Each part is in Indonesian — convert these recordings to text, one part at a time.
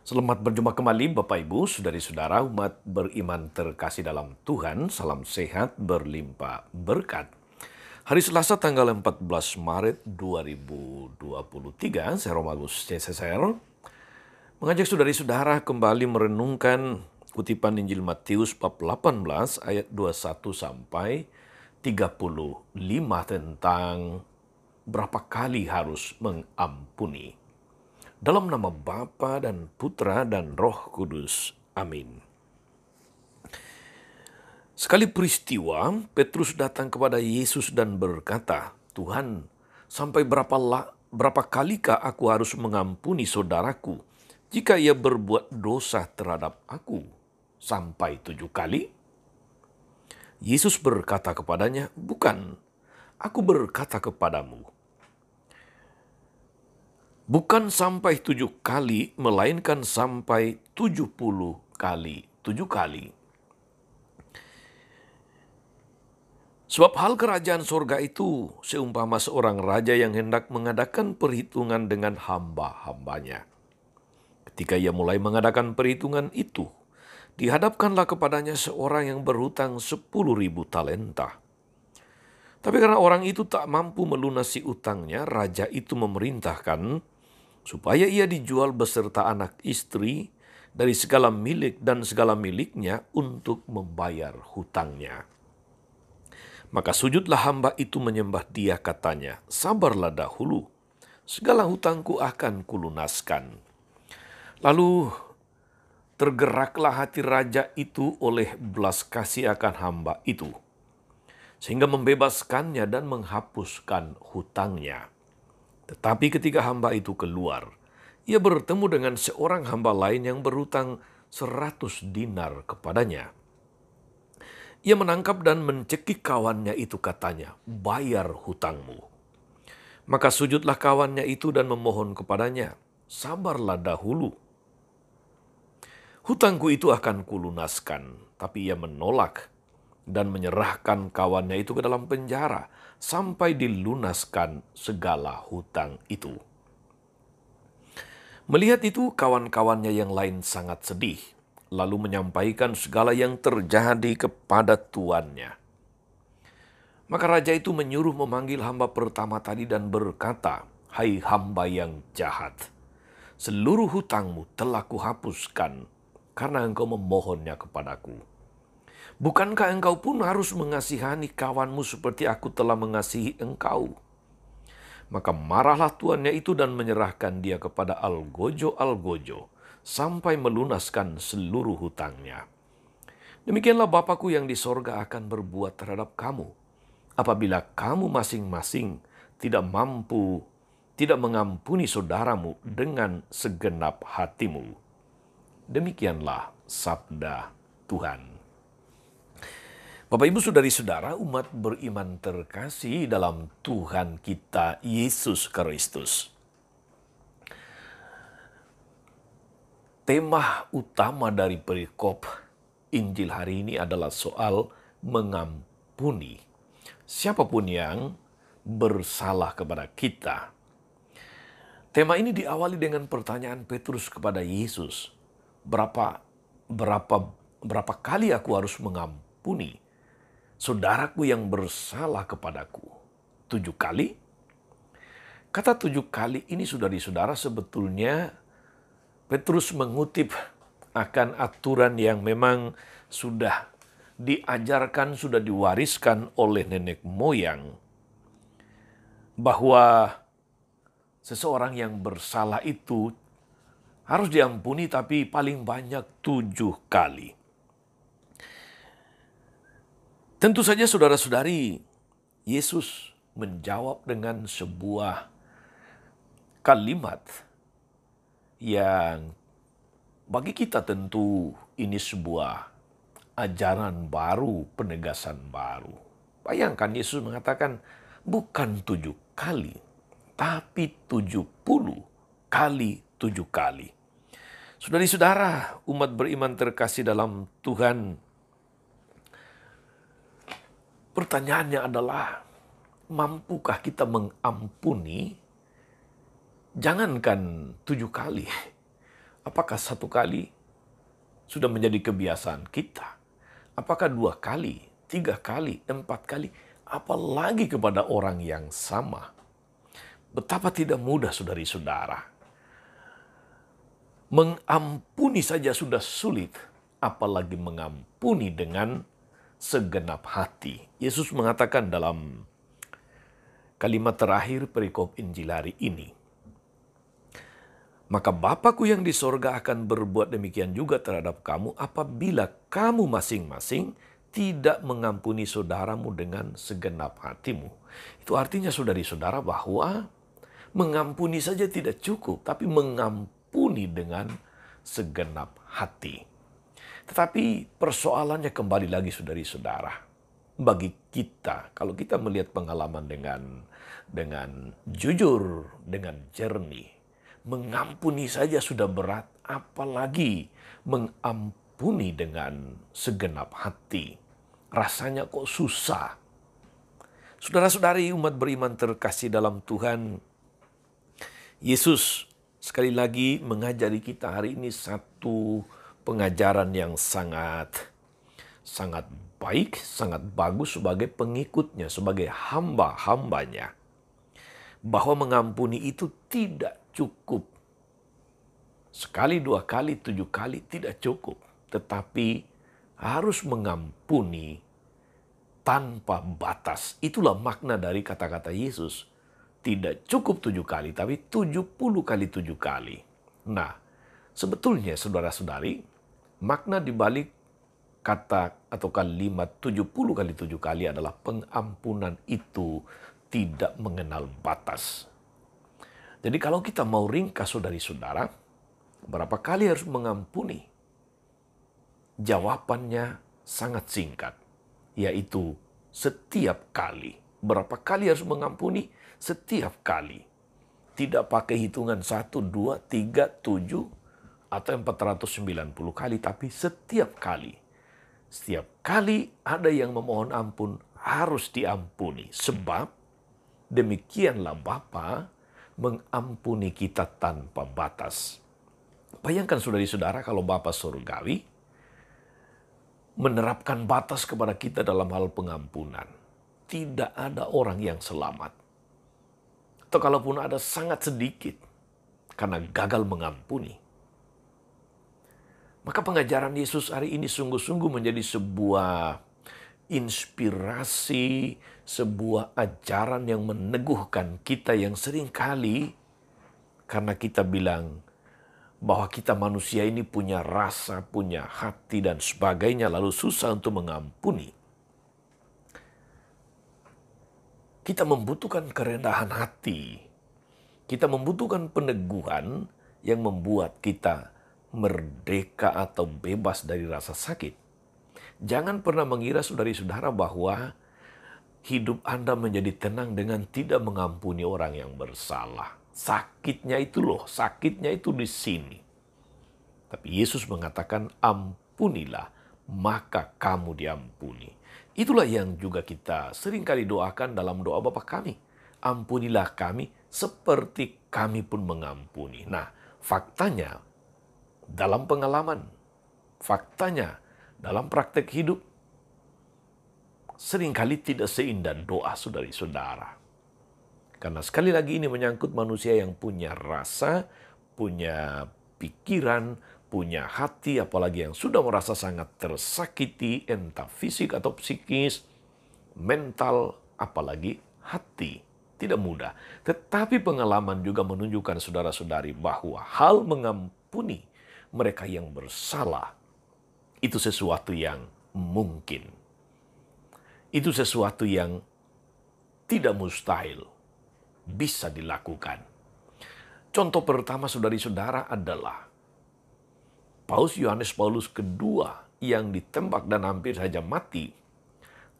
Selamat berjumpa kembali Bapak Ibu, saudari-saudara umat beriman terkasih dalam Tuhan. Salam sehat berlimpah berkat. Hari Selasa tanggal 14 Maret 2023, saya Romagus CSSR mengajak saudari-saudara kembali merenungkan kutipan Injil Matius bab 18 ayat 21 sampai 35 tentang berapa kali harus mengampuni. Dalam nama Bapa dan Putra dan Roh Kudus. Amin. Sekali peristiwa, Petrus datang kepada Yesus dan berkata, "Tuhan, sampai berapa kalikah aku harus mengampuni saudaraku jika ia berbuat dosa terhadap aku? Sampai 7 kali?" Yesus berkata kepadanya, "Bukan, aku berkata kepadamu, bukan sampai 7 kali, melainkan sampai 70 kali, 7 kali. Sebab hal kerajaan sorga itu seumpama seorang raja yang hendak mengadakan perhitungan dengan hamba-hambanya. Ketika ia mulai mengadakan perhitungan itu, dihadapkanlah kepadanya seorang yang berhutang 10.000 talenta. Tapi karena orang itu tak mampu melunasi utangnya, raja itu memerintahkan supaya ia dijual beserta anak istri dari segala milik dan segala miliknya untuk membayar hutangnya. Maka sujudlah hamba itu menyembah dia, katanya, 'Sabarlah dahulu, segala hutangku akan kulunaskan.' Lalu tergeraklah hati raja itu oleh belas kasih akan hamba itu, sehingga membebaskannya dan menghapuskan hutangnya. Tetapi ketika hamba itu keluar, ia bertemu dengan seorang hamba lain yang berhutang 100 dinar kepadanya. Ia menangkap dan mencekik kawannya itu, katanya, 'Bayar hutangmu.' Maka sujudlah kawannya itu dan memohon kepadanya, 'Sabarlah dahulu, hutangku itu akan kulunaskan.' Tapi ia menolak dan menyerahkan kawannya itu ke dalam penjara sampai dilunaskan segala hutang itu. Melihat itu, kawan-kawannya yang lain sangat sedih, lalu menyampaikan segala yang terjadi kepada tuannya. Maka raja itu menyuruh memanggil hamba pertama tadi dan berkata, 'Hai hamba yang jahat, seluruh hutangmu telah kuhapuskan karena engkau memohonnya kepadaku. Bukankah engkau pun harus mengasihani kawanmu seperti aku telah mengasihi engkau?' Maka marahlah tuannya itu dan menyerahkan dia kepada algojo-algojo sampai melunaskan seluruh hutangnya. Demikianlah Bapakku yang di sorga akan berbuat terhadap kamu, apabila kamu masing-masing tidak mengampuni saudaramu dengan segenap hatimu." Demikianlah sabda Tuhan. Bapak, Ibu, saudari-saudara, umat beriman terkasih dalam Tuhan kita Yesus Kristus. Tema utama dari perikop Injil hari ini adalah soal mengampuni siapapun yang bersalah kepada kita. Tema ini diawali dengan pertanyaan Petrus kepada Yesus, berapa kali aku harus mengampuni saudaraku yang bersalah kepadaku? 7 kali? Kata 7 kali ini, saudari-saudara, sebetulnya Petrus mengutip akan aturan yang memang sudah diajarkan, sudah diwariskan oleh nenek moyang, bahwa seseorang yang bersalah itu harus diampuni tapi paling banyak 7 kali. Tentu saja, saudara-saudari, Yesus menjawab dengan sebuah kalimat yang bagi kita tentu ini sebuah ajaran baru, penegasan baru. Bayangkan Yesus mengatakan bukan 7 kali, tapi 70 kali 7 kali. Saudari-saudara, umat beriman terkasih dalam Tuhan, pertanyaannya adalah, mampukah kita mengampuni? Jangankan 7 kali, Apakah satu kali sudah menjadi kebiasaan kita? Apakah 2 kali, 3 kali, 4 kali? Apalagi kepada orang yang sama. Betapa tidak mudah saudari-saudara. Mengampuni saja sudah sulit, apalagi mengampuni dengan segenap hati. Yesus mengatakan dalam kalimat terakhir perikop Injil hari ini, maka Bapakku yang di sorga akan berbuat demikian juga terhadap kamu apabila kamu masing-masing tidak mengampuni saudaramu dengan segenap hatimu. Itu artinya saudari-saudara bahwa mengampuni saja tidak cukup, tapi mengampuni dengan segenap hati. Tetapi persoalannya kembali lagi saudari-saudara. Bagi kita, kalau kita melihat pengalaman dengan jujur, dengan jernih, mengampuni saja sudah berat, apalagi mengampuni dengan segenap hati. Rasanya kok susah. Saudara-saudari umat beriman terkasih dalam Tuhan, Yesus sekali lagi mengajari kita hari ini satu pengajaran yang sangat baik, sangat bagus sebagai pengikutnya, sebagai hamba-hambanya. Bahwa mengampuni itu tidak cukup. Sekali, 2 kali, 7 kali tidak cukup. Tetapi harus mengampuni tanpa batas. Itulah makna dari kata-kata Yesus. Tidak cukup 7 kali, tapi 70 kali 7 kali. Nah, sebetulnya saudara-saudari, makna dibalik kata atau kalimat 70 kali 7 kali adalah pengampunan itu tidak mengenal batas. Jadi kalau kita mau ringkas saudari-saudara, berapa kali harus mengampuni? Jawabannya sangat singkat, yaitu setiap kali. Berapa kali harus mengampuni? Setiap kali. Tidak pakai hitungan 1, 2, 3, 7, atau 490 kali, tapi setiap kali. Setiap kali ada yang memohon ampun harus diampuni. Sebab demikianlah Bapa mengampuni kita tanpa batas. Bayangkan saudari-saudara kalau Bapa surgawi menerapkan batas kepada kita dalam hal pengampunan. Tidak ada orang yang selamat. Atau kalaupun ada sangat sedikit karena gagal mengampuni. Maka pengajaran Yesus hari ini sungguh-sungguh menjadi sebuah inspirasi, sebuah ajaran yang meneguhkan kita yang seringkali karena kita bilang bahwa kita manusia ini punya rasa, punya hati dan sebagainya, lalu susah untuk mengampuni. Kita membutuhkan kerendahan hati. Kita membutuhkan peneguhan yang membuat kita merdeka atau bebas dari rasa sakit. Jangan pernah mengira saudari-saudara bahwa hidup Anda menjadi tenang dengan tidak mengampuni orang yang bersalah. Sakitnya itu loh, sakitnya itu di sini. Tapi Yesus mengatakan ampunilah, maka kamu diampuni. Itulah yang juga kita seringkali doakan dalam doa Bapa kami. Ampunilah kami seperti kami pun mengampuni. Nah, faktanya dalam pengalaman, faktanya dalam praktek hidup, seringkali tidak seindah doa saudari-saudara. Karena sekali lagi ini menyangkut manusia yang punya rasa, punya pikiran, punya hati, apalagi yang sudah merasa sangat tersakiti, entah fisik atau psikis, mental, apalagi hati. Tidak mudah. Tetapi pengalaman juga menunjukkan saudara-saudari bahwa hal mengampuni mereka yang bersalah itu sesuatu yang mungkin. Itu sesuatu yang tidak mustahil bisa dilakukan. Contoh pertama saudari-saudara adalah Paus Yohanes Paulus II yang ditembak dan hampir saja mati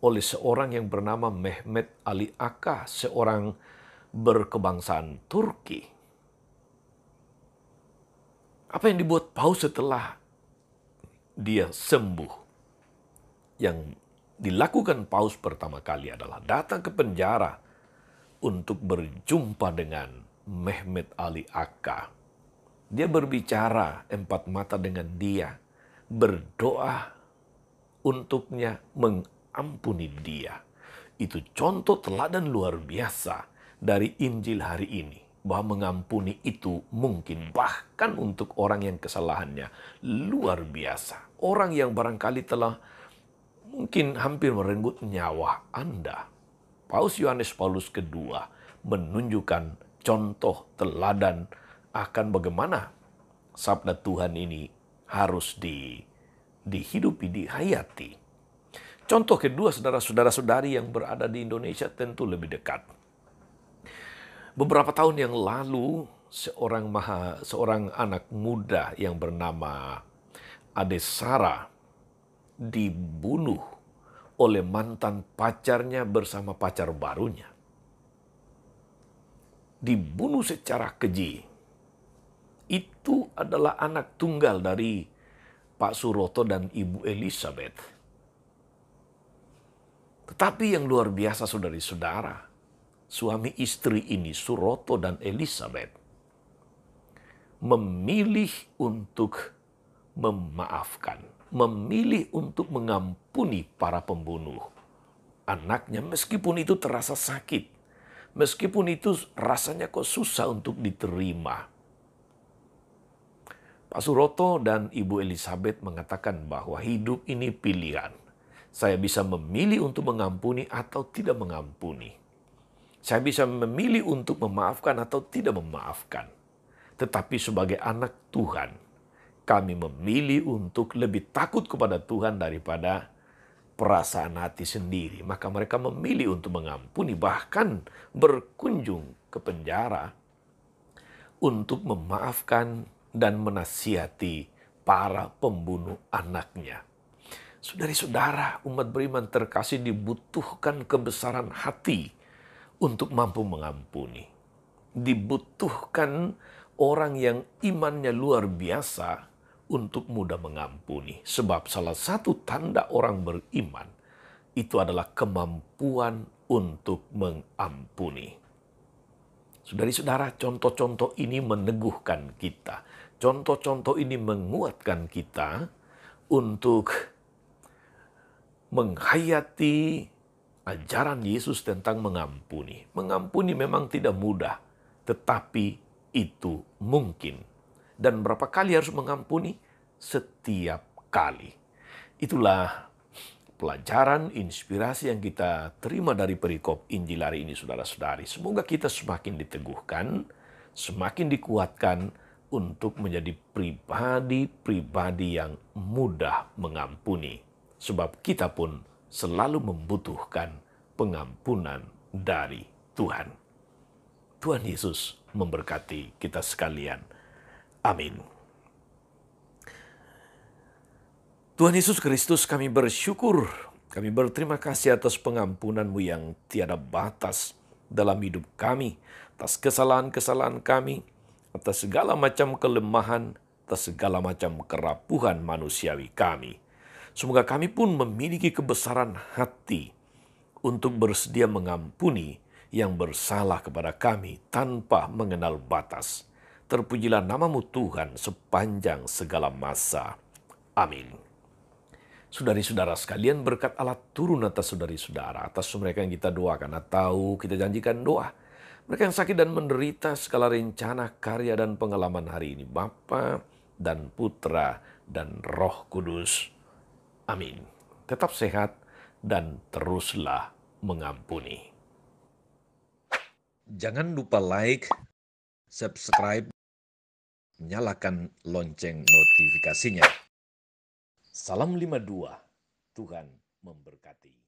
oleh seorang yang bernama Mehmet Ali Aka, seorang berkebangsaan Turki. Apa yang dibuat Paus setelah dia sembuh? Yang dilakukan Paus pertama kali adalah datang ke penjara untuk berjumpa dengan Mehmet Ali Aka. Dia berbicara empat mata dengan dia, berdoa untuknya, mengampuni dia. Itu contoh teladan luar biasa dari Injil hari ini. Bahwa mengampuni itu mungkin bahkan untuk orang yang kesalahannya luar biasa. Orang yang barangkali telah mungkin hampir merenggut nyawa Anda. Paus Paulus kedua menunjukkan contoh teladan akan bagaimana sabda Tuhan ini harus dihidupi, dihayati. Contoh kedua, saudara-saudara-saudari yang berada di Indonesia tentu lebih dekat. Beberapa tahun yang lalu, seorang anak muda yang bernama Ade Sarah dibunuh oleh mantan pacarnya bersama pacar barunya. Dibunuh secara keji. Itu adalah anak tunggal dari Pak Suroto dan Ibu Elizabeth. Tetapi yang luar biasa saudari-saudara, suami istri ini, Suroto dan Elizabeth, memilih untuk memaafkan, memilih untuk mengampuni para pembunuh anaknya, meskipun itu terasa sakit, meskipun itu rasanya kok susah untuk diterima. Pak Suroto dan Ibu Elizabeth mengatakan bahwa hidup ini pilihan. Saya bisa memilih untuk mengampuni atau tidak mengampuni. Saya bisa memilih untuk memaafkan atau tidak memaafkan. Tetapi sebagai anak Tuhan, kami memilih untuk lebih takut kepada Tuhan daripada perasaan hati sendiri. Maka mereka memilih untuk mengampuni, bahkan berkunjung ke penjara untuk memaafkan dan menasihati para pembunuh anaknya. Saudari-saudara, umat beriman terkasih, dibutuhkan kebesaran hati untuk mampu mengampuni. Dibutuhkan orang yang imannya luar biasa untuk mudah mengampuni. Sebab salah satu tanda orang beriman itu adalah kemampuan untuk mengampuni. Saudari-saudara, contoh-contoh ini meneguhkan kita. Contoh-contoh ini menguatkan kita untuk menghayati ajaran Yesus tentang mengampuni. Mengampuni memang tidak mudah, tetapi itu mungkin. Dan berapa kali harus mengampuni? Setiap kali. Itulah pelajaran, inspirasi yang kita terima dari perikop Injil hari ini, saudara-saudari. Semoga kita semakin diteguhkan, semakin dikuatkan untuk menjadi pribadi-pribadi yang mudah mengampuni. Sebab kita pun selalu membutuhkan pengampunan dari Tuhan. Tuhan Yesus memberkati kita sekalian. Amin. Tuhan Yesus Kristus, kami bersyukur, kami berterima kasih atas pengampunan-Mu yang tiada batas dalam hidup kami, atas kesalahan-kesalahan kami, atas segala macam kelemahan, atas segala macam kerapuhan manusiawi kami. Semoga kami pun memiliki kebesaran hati untuk bersedia mengampuni yang bersalah kepada kami tanpa mengenal batas. Terpujilah nama-Mu Tuhan sepanjang segala masa. Amin. Saudari-saudara sekalian, berkat Allah turun atas saudari-saudara, atas mereka yang kita doakan atau kita janjikan doa. Mereka yang sakit dan menderita, segala rencana, karya, dan pengalaman hari ini, Bapa dan Putra dan Roh Kudus. Amin. Tetap sehat dan teruslah mengampuni. Jangan lupa like, subscribe, nyalakan lonceng notifikasinya. Salam 52, Tuhan memberkati.